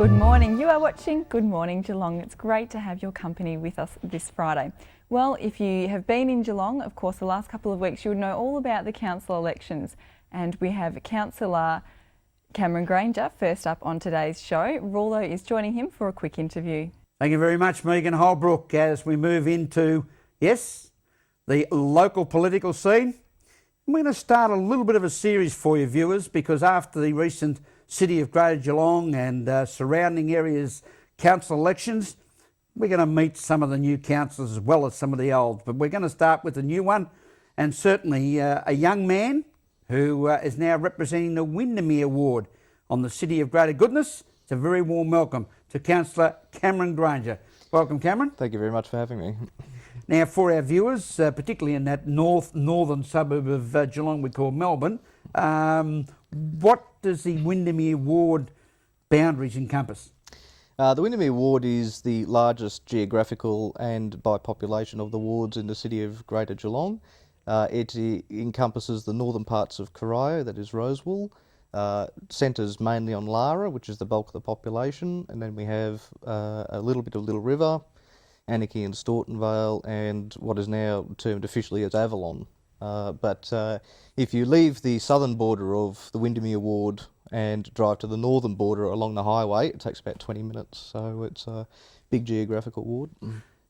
Good morning. You are watching Good Morning Geelong. It's great to have your company with us this Friday. Well, if you have been in Geelong, of course, the last couple of weeks, you would know all about the council elections. And we have Councillor Cameron Granger first up on today's show. Rollo is joining him for a quick interview. Thank you very much, Megan Holbrook, as we move into, yes, the local political scene. We're going to start a little bit of a series for you viewers, because after the recent City of Greater Geelong and surrounding areas council elections, we're going to meet some of the new councillors as well as some of the old. But we're going to start with the new one, and certainly a young man who is now representing the Windermere Ward on the City of Greater Goodness. It's a very warm welcome to Councillor Cameron Granger. Welcome, Cameron. Thank you very much for having me. Now, for our viewers, particularly in that northern suburb of Geelong we call Melbourne, what does the Windermere Ward boundaries encompass? The Windermere Ward is the largest geographical and by population of the wards in the City of Greater Geelong. It encompasses the northern parts of Corio, that is Rosewall, centres mainly on Lara, which is the bulk of the population, and then we have a little bit of Little River, Anarchy and Staunton Vale, and what is now termed officially as Avalon. But if you leave the southern border of the Windermere Ward and drive to the northern border along the highway, it takes about 20 minutes. So it's a big geographical ward.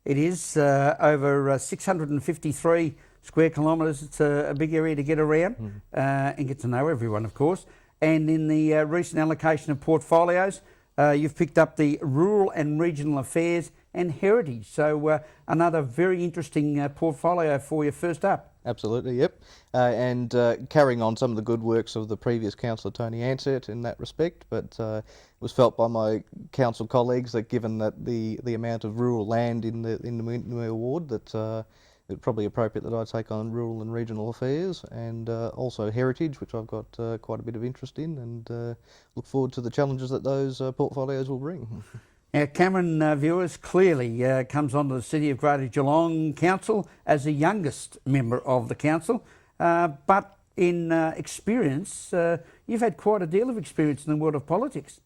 It is over 653 square kilometres. It's a big area to get around and get to know everyone, of course. And in the recent allocation of portfolios, you've picked up the Rural and Regional Affairs and Heritage. So another very interesting portfolio for you first up. Absolutely, yep. And carrying on some of the good works of the previous councillor Tony Ansett in that respect, but it was felt by my council colleagues that given that the amount of rural land in the Windermere Ward, that it's probably appropriate that I take on Rural and Regional Affairs and also Heritage, which I've got quite a bit of interest in, and look forward to the challenges that those portfolios will bring. Now, Cameron, viewers, clearly comes onto the City of Greater Geelong Council as the youngest member of the council, but in experience, you've had quite a deal of experience in the world of politics.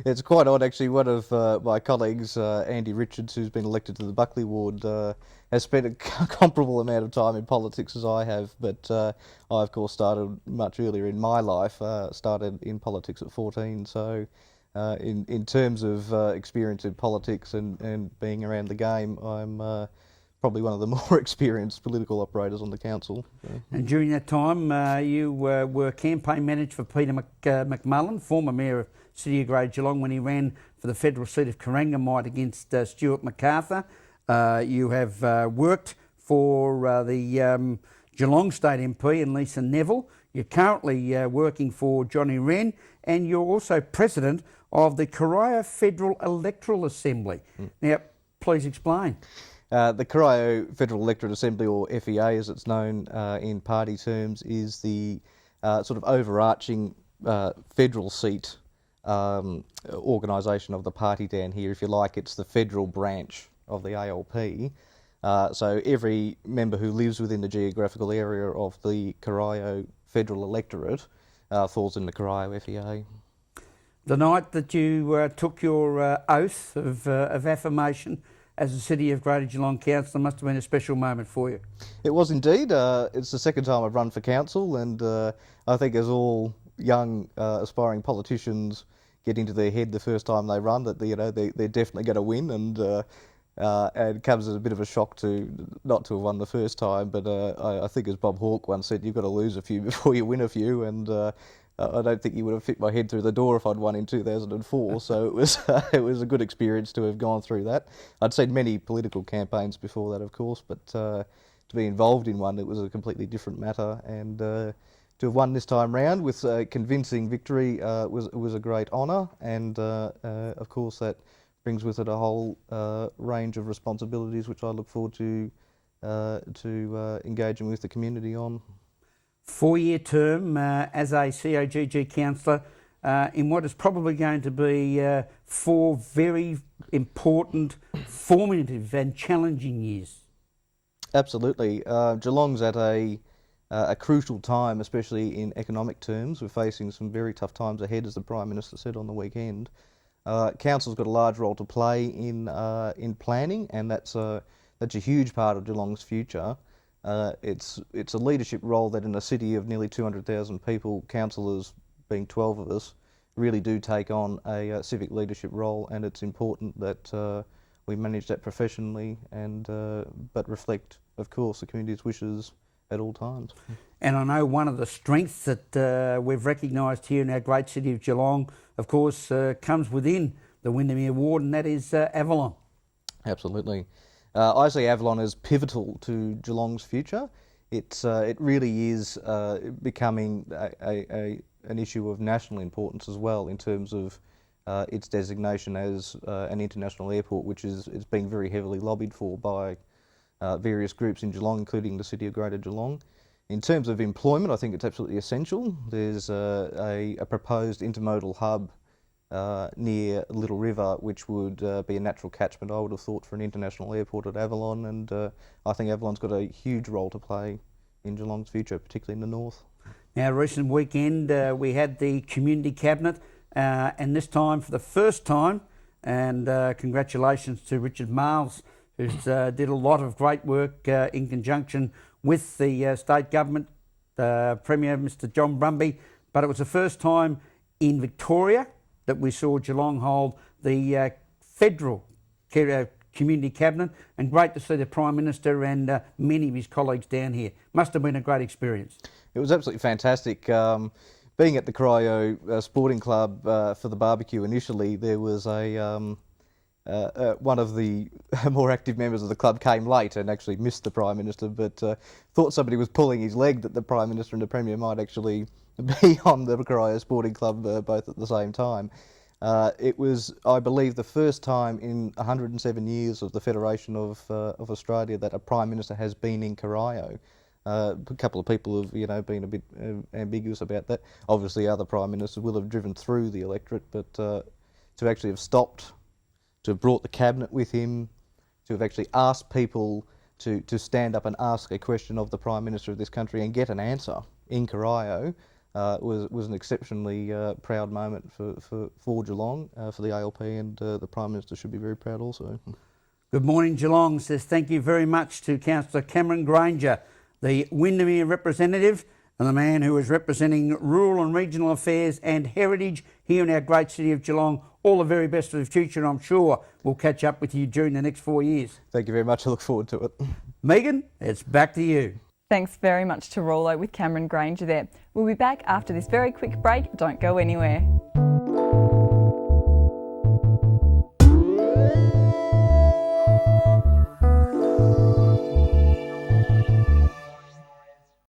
It's quite odd, actually. One of my colleagues, Andy Richards, who's been elected to the Buckley Ward, has spent a comparable amount of time in politics as I have, but I, of course, started much earlier in my life, started in politics at 14, so in terms of experience in politics and being around the game, I'm probably one of the more experienced political operators on the council. So. And during that time, you were campaign manager for Peter McMullen, former Mayor of City of Greater Geelong, when he ran for the federal seat of Corangamite against Stuart MacArthur. You have worked for the Geelong State MP and Lisa Neville. You're currently working for Johnny Wren, and you're also president of the Corio Federal Electoral Assembly. Now, please explain. The Corio Federal Electorate Assembly, or FEA as it's known in party terms, is the sort of overarching federal seat organisation of the party down here. If you like, it's the federal branch of the ALP. So every member who lives within the geographical area of the Corio Federal Electorate falls in the Corio FEA. The night that you took your oath of affirmation as the City of Greater Geelong Councillor must have been a special moment for you. It was indeed. It's the second time I've run for council, and I think as all young aspiring politicians get into their head the first time they run, that they're definitely going to win, and it comes as a bit of a shock to not to have won the first time. But I think, as Bob Hawke once said, you've got to lose a few before you win a few, and I don't think you would have fit my head through the door if I'd won in 2004. So it was a good experience to have gone through that. I'd seen many political campaigns before that, of course, but to be involved in one, it was a completely different matter. And to have won this time round with a convincing victory was a great honour. And of course, that brings with it a whole range of responsibilities, which I look forward to engaging with the community on. 4-year term as a COGG councillor in what is probably going to be 4 very important, formative and challenging years. Absolutely. Geelong's at a crucial time, especially in economic terms. We're facing some very tough times ahead, as the Prime Minister said on the weekend. Council's got a large role to play in planning, and that's a huge part of Geelong's future. It's a leadership role that in a city of nearly 200,000 people, councillors, being 12 of us, really do take on a civic leadership role, and it's important that we manage that professionally and but reflect, of course, the community's wishes at all times. And I know one of the strengths that we've recognised here in our great city of Geelong, of course, comes within the Windermere Ward, and that is Avalon. Absolutely. I see Avalon as pivotal to Geelong's future. It really is becoming an issue of national importance as well, in terms of its designation as an international airport, which is being very heavily lobbied for by various groups in Geelong, including the City of Greater Geelong. In terms of employment, I think it's absolutely essential. There's a proposed intermodal hub near Little River, which would be a natural catchment, I would have thought, for an international airport at Avalon, and I think Avalon's got a huge role to play in Geelong's future, particularly in the north. Now, recent weekend we had the Community Cabinet, and this time, for the first time, and congratulations to Richard Marles, who's did a lot of great work in conjunction with the state government, Premier Mr John Brumby, but it was the first time in Victoria that we saw Geelong hold the federal Community Cabinet, and great to see the Prime Minister and many of his colleagues down here. Must have been a great experience. It was absolutely fantastic. Being at the Cryo Sporting Club for the barbecue initially, there was one of the more active members of the club came late and actually missed the Prime Minister, but thought somebody was pulling his leg, that the Prime Minister and the Premier might actually be on the Cryo Sporting Club both at the same time. It was, I believe, the first time in 107 years of the Federation of Australia that a Prime Minister has been in Corio. A couple of people have, been a bit ambiguous about that. Obviously, other Prime Ministers will have driven through the electorate, but to actually have stopped, to have brought the Cabinet with him, to have actually asked people to stand up and ask a question of the Prime Minister of this country and get an answer in Corio was an exceptionally proud moment for Geelong, for the ALP, and the Prime Minister should be very proud also. Good morning, Geelong says thank you very much to Councillor Cameron Granger, the Windermere representative and the man who is representing rural and regional affairs and heritage here in our great city of Geelong. All the very best for the future, and I'm sure we'll catch up with you during the next 4 years. Thank you very much. I look forward to it. Megan, it's back to you. Thanks very much to Rollo with Cameron Granger there. We'll be back after this very quick break. Don't go anywhere.